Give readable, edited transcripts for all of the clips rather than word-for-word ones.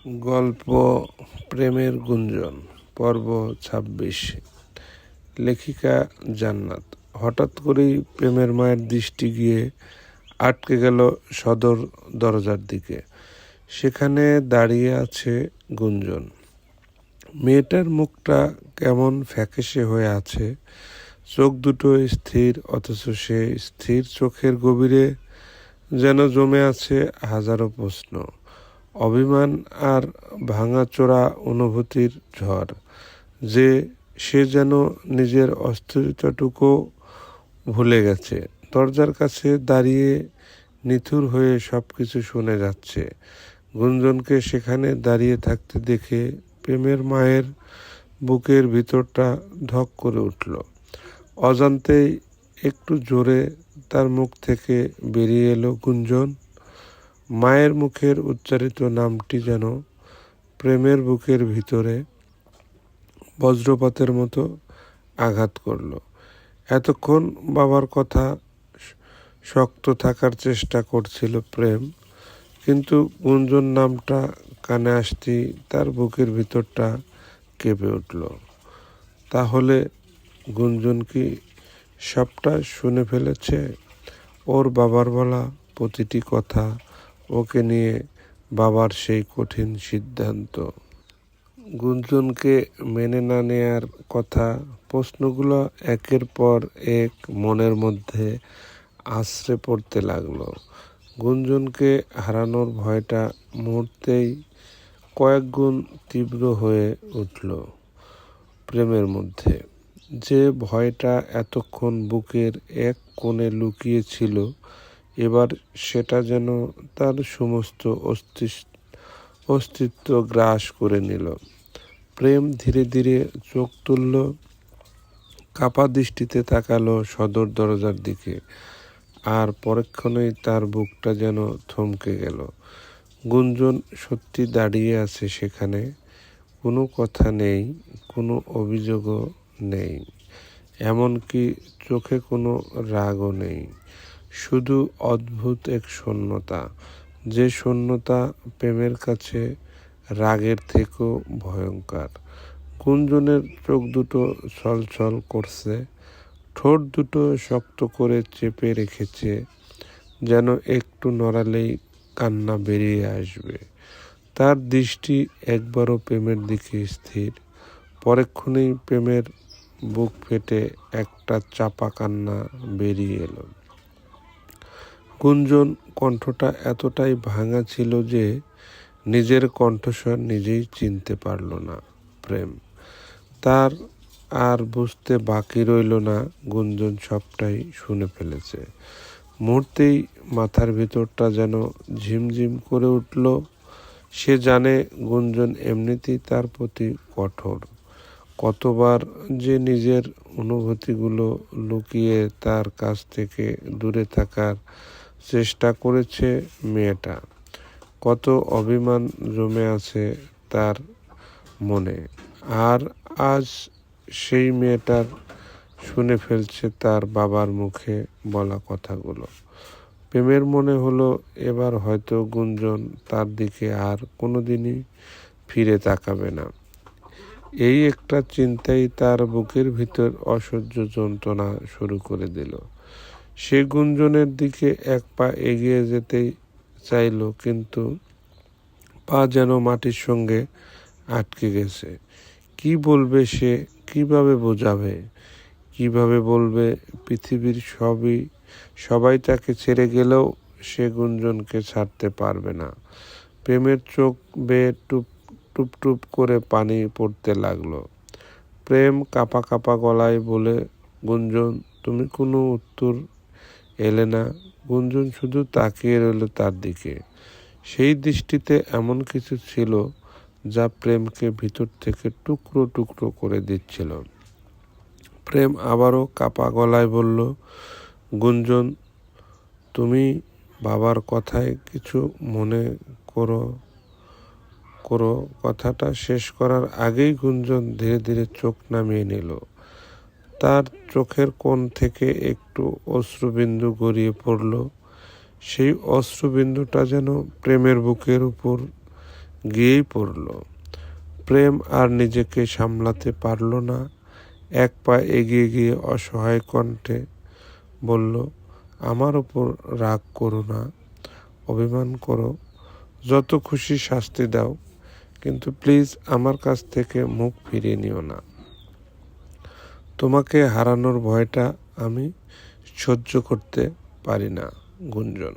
গল্প প্রেমের গুঞ্জন পর্ব ২৬। লেখিকা জান্নাত। হঠাৎ করেই প্রেমের মায়ের দৃষ্টি গিয়ে আটকে গেল সদর দরজার দিকে। সেখানে দাঁড়িয়ে আছে গুঞ্জন। মেয়েটার মুখটা কেমন ফ্যাকাশে হয়ে আছে, চোখ দুটো স্থির, অথচ সে স্থির চোখের গভীরে যেন জমে আছে হাজারো প্রশ্ন, অভিমান আর ভাঙাচোরা অনুভূতির ঝড়। সে যেন নিজের অস্তিত্বটুকু ভুলে গেছে। দরজার কাছে দাঁড়িয়ে নিথুর হয়ে সব কিছু শুনে যাচ্ছে। গুঞ্জনকে সেখানে দাঁড়িয়ে থাকতে দেখে প্রেমের মায়ের বুকের ভিতরটা ধক করে উঠল। অজান্তেই একটু জোরে তার মুখ থেকে বেরিয়ে এলো গুঞ্জন। মায়ের মুখের উচ্চারিত নামটি যেন প্রেমের বুকের ভিতরে বজ্রপাতের মতো আঘাত করল। এতক্ষণ বাবার কথা শক্ত থাকার চেষ্টা করছিল প্রেম, কিন্তু গুঞ্জন নামটা কানে আসতেই তার বুকের ভিতরটা কেঁপে উঠল। তাহলে গুঞ্জন কি সবটা শুনে ফেলেছে? ওর বাবার বলা প্রতিটি কথা, ওকে নিয়ে বাবার সেই কঠিন সিদ্ধান্ত, গুঞ্জনকে মেনে না নেয়ার কথা, প্রশ্নগুলো একের পর এক মনের মধ্যে আছড়ে পড়তে লাগলো। গুঞ্জনকে হারানোর ভয়টা মুহূর্তেই কয়েক গুণ তীব্র হয়ে উঠল প্রেমের মধ্যে। যে ভয়টা এতক্ষণ বুকের এক কোণে লুকিয়ে ছিল, এবার সেটা যেন তার সমস্ত অস্তিত্ব গ্রাস করে নিল। প্রেম ধীরে ধীরে চোখ তুলল, কাপা দৃষ্টিতে তাকালো সদর দরজার দিকে, আর পরক্ষণেই তার বুকটা যেন থমকে গেল। গুঞ্জন সত্যি দাঁড়িয়ে আছে সেখানে, কোনো কথা নেই, কোনো অভিযোগও নেই, এমনকি চোখে কোনো রাগও নেই, শুধু অদ্ভুত এক শূন্যতা, যে শূন্যতা প্রেমের কাছে রাগের থেকেও ভয়ঙ্কর। গুঞ্জনের চোখ দুটো ছলছল করছে, ঠোঁট দুটো শক্ত করে চেপে রেখেছে, যেন একটু নড়ালেই কান্না বেরিয়ে আসবে। তার দৃষ্টি একবারও প্রেমের দিকে স্থির। পরক্ষণেই প্রেমের বুক ফেটে একটা চাপা কান্না বেরিয়ে এলো। গুঞ্জন কণ্ঠটা এতটাই ভাঙা ছিল যে নিজের কণ্ঠস্বর নিজেই চিনতে পারল না প্রেম। তার আর বুঝতে বাকি রইল না গুঞ্জন সবটাই শুনে ফেলেছে। মুহূর্তেই মাথার ভিতরটা যেন ঝিমঝিম করে উঠল। সে জানে গুঞ্জন এমনিতেই তার প্রতি কঠোর। কতবার যে নিজের অনুভূতিগুলো লুকিয়ে তার কাছ থেকে দূরে থাকার চেষ্টা করেছে মেয়েটা, কত অভিমান জমে আছে তার মনে। আর আজ সেই মেয়েটার শুনে ফেলছে তার বাবার মুখে বলা কথাগুলো। প্রেমের মনে হলো এবার হয়তো গুঞ্জন তার দিকে আর কোনোদিনই ফিরে তাকাবে না। এই একটা চিন্তাই তার বুকের ভিতর অসহ্য যন্ত্রণা শুরু করে দিল। সে গুঞ্জনের দিকে এক পা এগিয়ে যেতেই চাইল, কিন্তু পা যেন মাটির সঙ্গে আটকে গেছে। কি বলবে সে? কিভাবে বোঝাবে? কিভাবে বলবে পৃথিবীর সবাই তাকে ছেড়ে গেলেও সে গুঞ্জনকে ছাড়তে পারবে না? প্রেমের চোখ বেয়ে টুপ টুপ টুপ করে পানি পড়তে লাগলো। প্রেম কাঁপা কাঁপা গলায় বলে, গুঞ্জন, তুমি কোনো উত্তর এলে না। গুঞ্জন শুধু তাকিয়ে রইল তার দিকে। সেই দৃষ্টিতে এমন কিছু ছিল যা প্রেমকে ভিতর থেকে টুকরো টুকরো করে দিচ্ছিল। প্রেম আবারও কাঁপা গলায় বলল, গুঞ্জন, তুমি বাবার কথায় কিছু মনে করো? কথাটা শেষ করার আগেই গুঞ্জন ধীরে ধীরে চোখ নামিয়ে নিল। তার চোখের কোণ থেকে একটু অশ্রুবিন্দু গড়িয়ে পড়ল। সেই অশ্রুবিন্দুটা যেন প্রেমের বুকের উপর গিয়েই পড়ল। প্রেম আর নিজেকে সামলাতে পারল না। এক পা এগিয়ে গিয়ে অসহায় কণ্ঠে বলল, আমার ওপর রাগ করো না, অভিমান করো, যত খুশি শাস্তি দাও, কিন্তু প্লিজ আমার কাছ থেকে মুখ ফিরিয়ে নিও না। তোমাকে হারানোর ভয়টা আমি সহ্য করতে পারি না। গুঞ্জন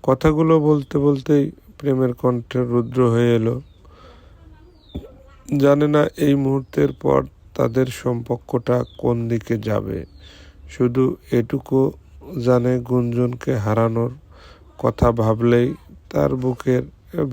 কথাগুলো বলতে বলতেই প্রেমের কণ্ঠে রুদ্র হয়ে এলো। জানে না এই মুহূর্তের পর তাদের সম্পর্কটা কোন দিকে যাবে। শুধু এটুকু জানে, গুঞ্জনকে হারানোর কথা ভাবলেই তার বুকের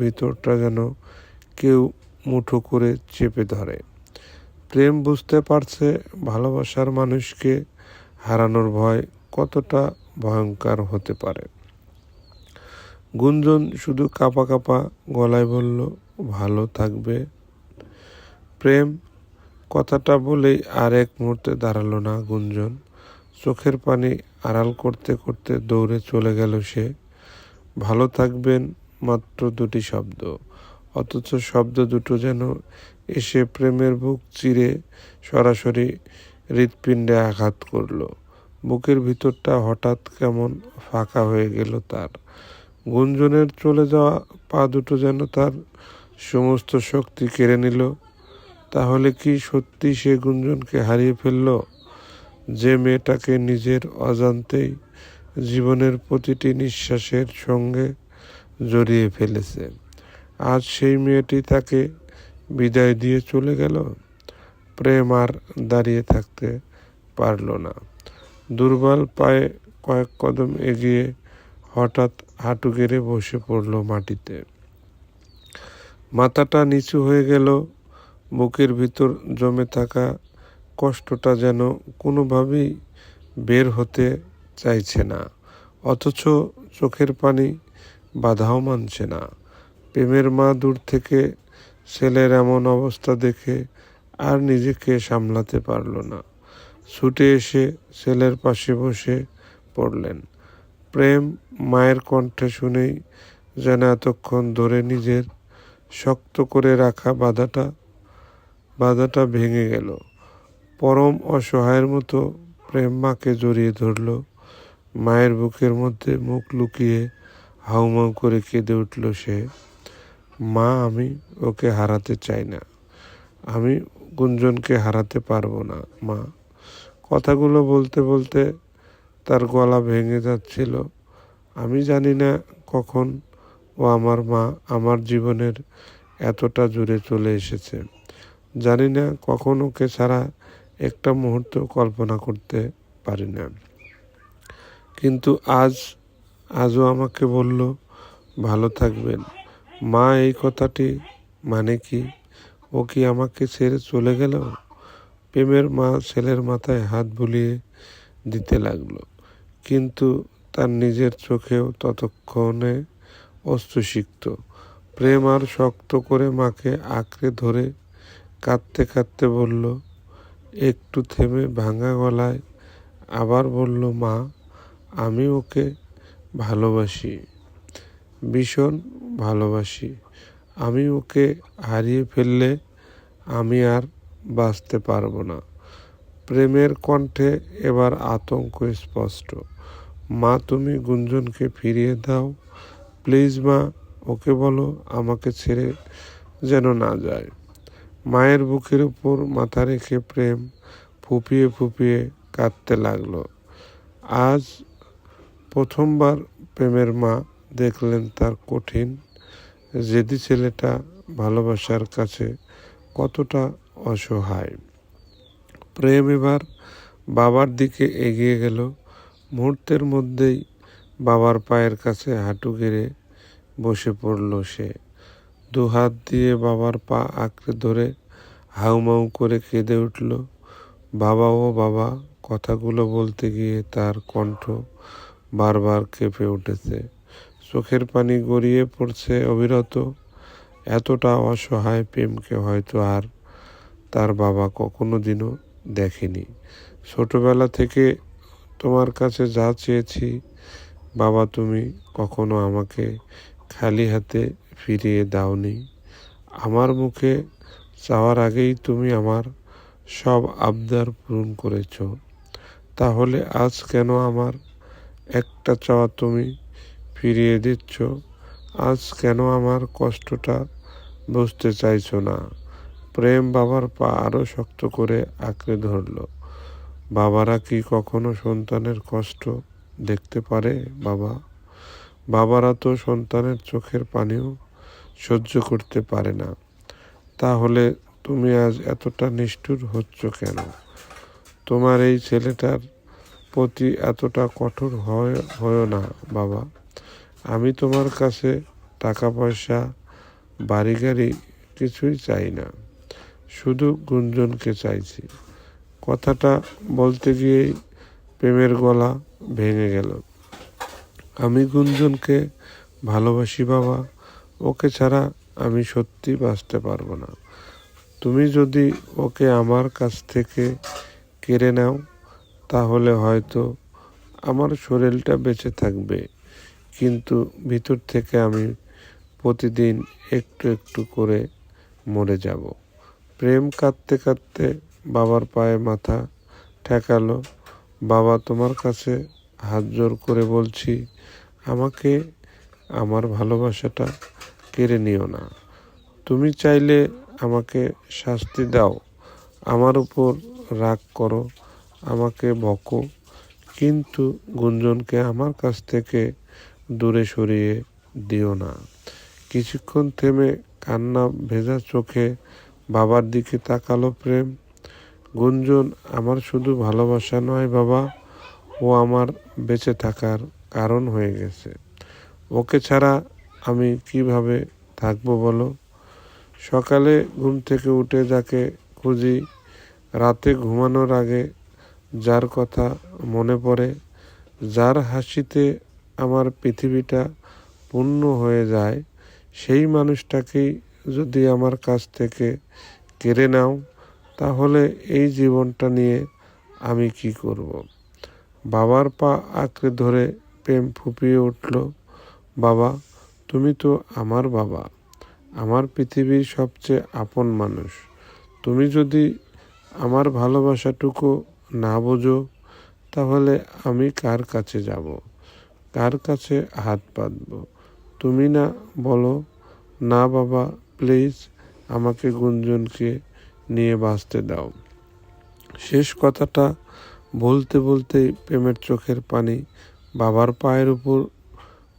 ভিতরটা যেন কেউ মুঠো করে চেপে ধরে। প্রেম বুঝতে পারছে ভালোবাসার মানুষকে হারানোর ভয় কতটা ভয়ঙ্কর হতে পারে। গুঞ্জন শুধু কাঁপা কাঁপা গলায় বলল, ভালো থাকবে। প্রেম কথাটা বলেই আর এক মুহূর্তে দাঁড়ালো না গুঞ্জন। চোখের পানি আড়াল করতে করতে দৌড়ে চলে গেল সে। ভালো থাকবেন মাত্র দুটি শব্দ, অথচ শব্দ দুটো যেন এসে প্রেমের বুক চিরে সরাসরি হৃৎপিণ্ডে আঘাত করল। বুকের ভিতরটা হঠাৎ কেমন ফাঁকা হয়ে গেল তার। গুঞ্জনের চলে যাওয়া পা দুটো যেন তার সমস্ত শক্তি কেড়ে নিল। তাহলে কি সত্যি সে গুঞ্জনকে হারিয়ে ফেলল, যে মেয়েটাকে নিজের অজান্তেই জীবনের প্রতিটি নিঃশ্বাসের সঙ্গে জড়িয়ে ফেলেছে? আজ সেই মেয়েটি তাকে বিদায় দিয়ে চলে গেল। প্রেম আর দাঁড়িয়ে থাকতে পারল না। দুর্বল পায়ে কয়েক কদম এগিয়ে হঠাৎ হাঁটু গেড়ে বসে পড়ল মাটিতে। মাথাটা নিচু হয়ে গেল। বুকের ভিতর জমে থাকা কষ্টটা যেন কোনোভাবেই বের হতে চাইছে না, অথচ চোখের পানি বাধাও মানছে না। প্রেমের মা দূর থেকে ছেলের এমন অবস্থা দেখে আর নিজেকে সামলাতে পারল না। ছুটে এসে ছেলের পাশে বসে পড়লেন। প্রেম মায়ের কণ্ঠে শুনেই যেন এতক্ষণ ধরে নিজের শক্ত করে রাখা বাধাটা ভেঙে গেল। পরম অসহায়ের মতো প্রেম মাকে জড়িয়ে ধরল। মায়ের বুকের মধ্যে মুখ লুকিয়ে হাউমাউ করে কেঁদে উঠল সে। মা, আমি ওকে হারাতে চাই না, আমি গুঞ্জনকে হারাতে পারবো না মা। কথাগুলো বলতে বলতে তার গলা ভেঙে যাচ্ছিল। আমি জানি না কখন ও আমার মা আমার জীবনের এতটা জুড়ে চলে এসেছে। জানি না কখন ওকে ছাড়া একটা মুহূর্ত কল্পনা করতে পারি না। কিন্তু আজও আমাকে বলল, ভালো থাকবেন। মা, এই কথাটি মানে কি? ও কি আমাকে ছেড়ে চলে গেল? প্রেমের মা ছেলের মাথায় হাত বুলিয়ে দিতে লাগলো, কিন্তু তার নিজের চোখেও ততক্ষণে অশ্রু সিক্ত। প্রেম আর শক্ত করে মাকে আঁকড়ে ধরে কাঁদতে কাঁদতে বলল, একটু থেমে ভাঙা গলায় আবার বলল, মা, আমি ওকে ভালোবাসি, ভীষণ ভালোবাসি। আমি ওকে হারিয়ে ফেললে আমি আর বাঁচতে পারবো না। প্রেমের কণ্ঠে এবার আতঙ্ক স্পষ্ট। মা, তুমি গুঞ্জনকে ফিরিয়ে দাও প্লিজ মা, ওকে বলো আমাকে ছেড়ে যেন না যায়। মায়ের বুকের উপর মাথা রেখে প্রেম ফুপিয়ে ফুপিয়ে কাঁদতে লাগলো। আজ প্রথমবার প্রেমের মা দেখলেন তার কঠিন জেদি ছেলেটা ভালোবাসার কাছে কতটা অসহায়। প্রেম এবার বাবার দিকে এগিয়ে গেল। মুহূর্তের মধ্যেই বাবার পায়ের কাছে হাঁটু গেড়ে বসে পড়ল সে। দুহাত দিয়ে বাবার পা আঁকড়ে ধরে হাউমাউ করে কেঁদে উঠল। বাবা, ও বাবা। কথাগুলো বলতে গিয়ে তার কণ্ঠ বারবার কেঁপে উঠেছে, চোখের পানি গড়িয়ে পড়ছে অবিরত। এতটা অসহায় প্রেমকে হয়তো আর তার বাবা কখনো দিনও দেখেনি। ছোটবেলা থেকে তোমার কাছে যা চেয়েছি বাবা, তুমি কখনো আমাকে খালি হাতে ফিরিয়ে দাওনি। আমার মুখে চাওয়ার আগেই তুমি আমার সব আবদার পূরণ করেছ। তাহলে আজ কেন আমার একটা চাওয়া তুমি ফিরিয়ে দিচ্ছ? আজ কেন আমার কষ্টটা বুঝতে চাইছো না? প্রেম বাবার পা আরো শক্ত করে আঁকড়ে ধরল। বাবারা কি কখনো সন্তানের কষ্ট দেখতে পারে বাবা? বাবারা তো সন্তানের চোখের পানিও সহ্য করতে পারে না। তাহলে তুমি আজ এতটা নিষ্ঠুর হচ্ছ কেন? তোমার এই ছেলেটার প্রতি এতটা কঠোর হয় না বাবা। আমি তোমার কাছে টাকা পয়সা বাড়ি গাড়ি কিছুই চাই না, শুধু গুঞ্জনকে চাইছি। কথাটা বলতে গিয়েই প্রেমের গলা ভেঙে গেল। আমি গুঞ্জনকে ভালোবাসি বাবা, ওকে ছাড়া আমি সত্যি বাঁচতে পারবো না। তুমি যদি ওকে আমার কাছ থেকে কেড়ে নাও তাহলে হয়তো আমার শরীরটা বেঁচে থাকবে, কিন্তু ভিতর থেকে আমি প্রতিদিন একটু একটু করে মরে যাব। প্রেম কাঁদতে কাঁদতে বাবার পায়ে মাথা ঠেকালো। বাবা, তোমার কাছে হাত জোর করে বলছি, আমাকে আমার ভালোবাসাটা কেড়ে নিও না। তুমি চাইলে আমাকে শাস্তি দাও, আমার উপর রাগ করো, আমাকে বকো, কিন্তু গুঞ্জনকে আমার কাছ থেকে দূরে সরিয়ে দিও না। কিছুক্ষণ থেমে কান্না ভেজা চোখে বাবার দিকে তাকালো প্রেম। গুঞ্জন আমার শুধু ভালোবাসা নয় বাবা, ও আমার বেঁচে থাকার কারণ হয়ে গেছে। ওকে ছাড়া আমি কিভাবে থাকবো বলো? সকালে ঘুম থেকে উঠে যাকে খুঁজি, রাতে ঘুমানোর আগে যার কথা মনে পড়ে, যার হাসিতে আমার পৃথিবীটা পূর্ণ হয়ে যায়, সেই মানুষটাকেই যদি আমার কাছ থেকে কেড়ে নাও তাহলে এই জীবনটা নিয়ে আমি কি করব? বাবার পা আঁকড়ে ধরে প্রেম ফুঁপিয়ে উঠল। বাবা, তুমি তো আমার বাবা, আমার পৃথিবীর সবচেয়ে আপন মানুষ। তুমি যদি আমার ভালোবাসাটুকু না বোঝো তাহলে আমি কার কাছে যাব, কার কাছে হাত পাতব? তুমি না বলো না বাবা, প্লিজ আমাকে গুঞ্জনকে নিয়ে বাঁচতে দাও। শেষ কথাটা বলতে বলতেই প্রেমের চোখের পানি বাবার পায়ের উপর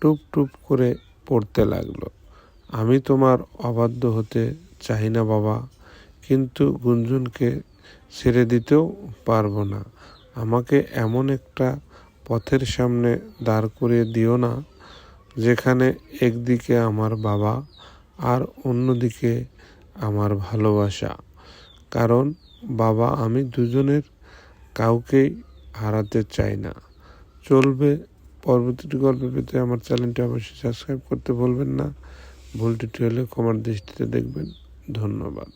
টুপ টুপ করে পড়তে লাগলো। আমি তোমার অবাধ্য হতে চাই না বাবা, কিন্তু গুঞ্জনকে ছেড়ে দিতেও পারবো না। আমাকে এমন একটা পথের সামনে দাঁড় করিয়ে দিও না যেখানে একদিকে আমার বাবা আর অন্যদিকে আমার ভালোবাসা। কারণ বাবা আমি দুজনের কাউকেই হারাতে চাই না। চলবে পরবর্তী গল্প পেতে আমার চ্যানেলটি অবশ্যই সাবস্ক্রাইব করতে ভুলবেন না। ভুল ত্রুটি হলে ক্ষমার দৃষ্টিতে দেখবেন। ধন্যবাদ।